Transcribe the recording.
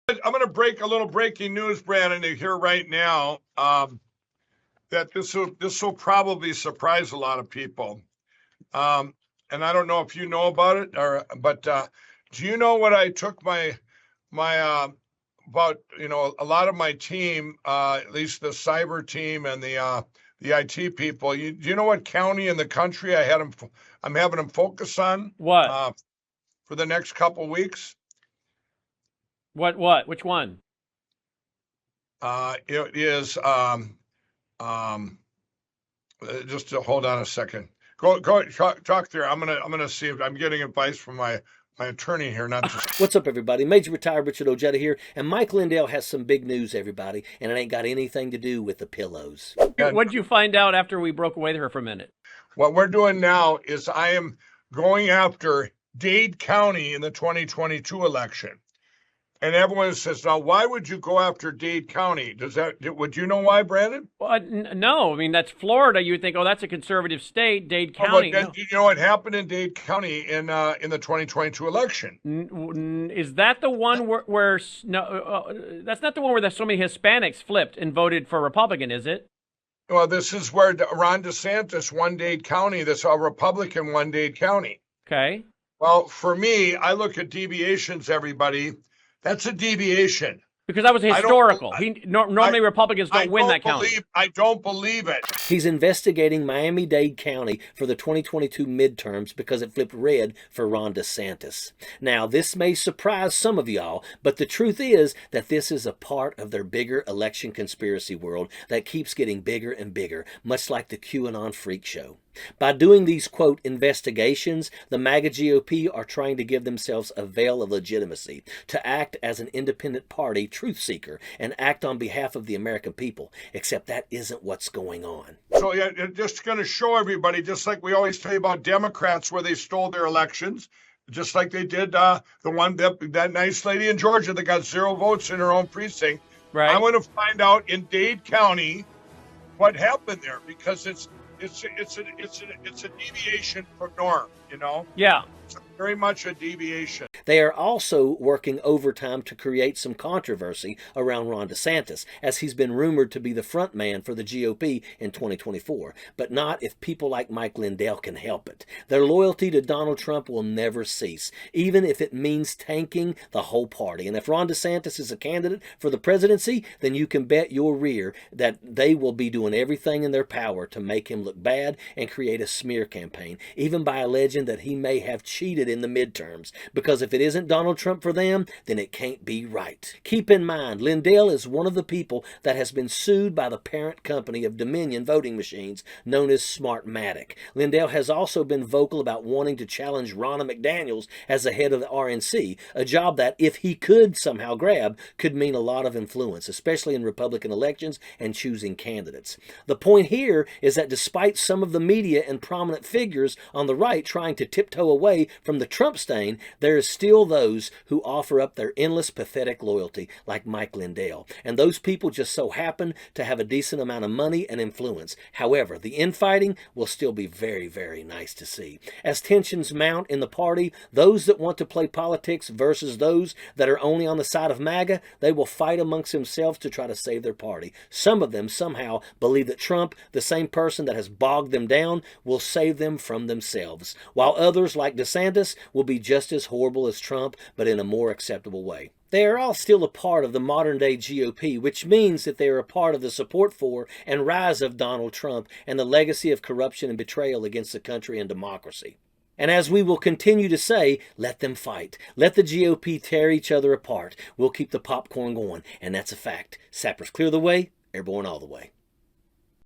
I'm going to break a little breaking news, Brandon, here right now. That this will probably surprise a lot of people. And I don't know if you know about it, but do you know what I took my about a lot of my team, at least the cyber team and the IT people. Do you know what county in the country I'm having them focus on? What? For the next couple of weeks? What? Which one? It is just hold on a second. Go talk there. I'm gonna see if I'm getting advice from my attorney here. Not to... What's up, everybody? Major Retired Richard Ojeda here, and Mike Lindell has some big news, everybody, and it ain't got anything to do with the pillows. What'd you find out after we broke away there for a minute? What we're doing now is I am going after Dade County in the 2022 election. And everyone says, now, why would you go after Dade County? Would you know why, Brandon? Well, no. I mean, that's Florida. You would think, oh, that's a conservative state, Dade County. No. You know what happened in Dade County in the 2022 election? Is that the one where that's not the one where so many Hispanics flipped and voted for Republican, is it? Well, this is where Ron DeSantis won Dade County. That's a Republican won Dade County. Okay. Well, for me, I look at deviations, everybody. That's a deviation. Because that was historical. Normally Republicans don't win that county. I don't believe it. He's investigating Miami-Dade County for the 2022 midterms because it flipped red for Ron DeSantis. Now, this may surprise some of y'all, but the truth is that this is a part of their bigger election conspiracy world that keeps getting bigger and bigger, much like the QAnon freak show. By doing these, quote, investigations, the MAGA GOP are trying to give themselves a veil of legitimacy, to act as an independent party truth seeker and act on behalf of the American people, except that isn't what's going on. So yeah, just going to show everybody, just like we always tell you about Democrats where they stole their elections, just like they did the one, that nice lady in Georgia that got 0 votes in her own precinct. Right. I want to find out in Dade County what happened there, because it's a deviation from norm, Yeah. It's very much a deviation. They are also working overtime to create some controversy around Ron DeSantis, as he's been rumored to be the front man for the GOP in 2024, but not if people like Mike Lindell can help it. Their loyalty to Donald Trump will never cease, even if it means tanking the whole party. And if Ron DeSantis is a candidate for the presidency, then you can bet your rear that they will be doing everything in their power to make him look bad and create a smear campaign, even by alleging that he may have cheated in the midterms, because if it isn't Donald Trump for them, then it can't be right. Keep in mind, Lindell is one of the people that has been sued by the parent company of Dominion voting machines, known as Smartmatic. Lindell has also been vocal about wanting to challenge Ronna McDaniels as the head of the RNC, a job that, if he could somehow grab, could mean a lot of influence, especially in Republican elections and choosing candidates. The point here is that despite some of the media and prominent figures on the right trying to tiptoe away from the Trump stain, there is still those who offer up their endless pathetic loyalty, like Mike Lindell. And those people just so happen to have a decent amount of money and influence. However, the infighting will still be very, very nice to see. As tensions mount in the party, those that want to play politics versus those that are only on the side of MAGA, they will fight amongst themselves to try to save their party. Some of them somehow believe that Trump, the same person that has bogged them down, will save them from themselves, while others, like DeSantis, will be just as horrible as Trump, but in a more acceptable way. They are all still a part of the modern-day GOP, which means that they are a part of the support for and rise of Donald Trump and the legacy of corruption and betrayal against the country and democracy. And as we will continue to say, let them fight. Let the GOP tear each other apart. We'll keep the popcorn going, and that's a fact. Sappers clear the way, airborne all the way.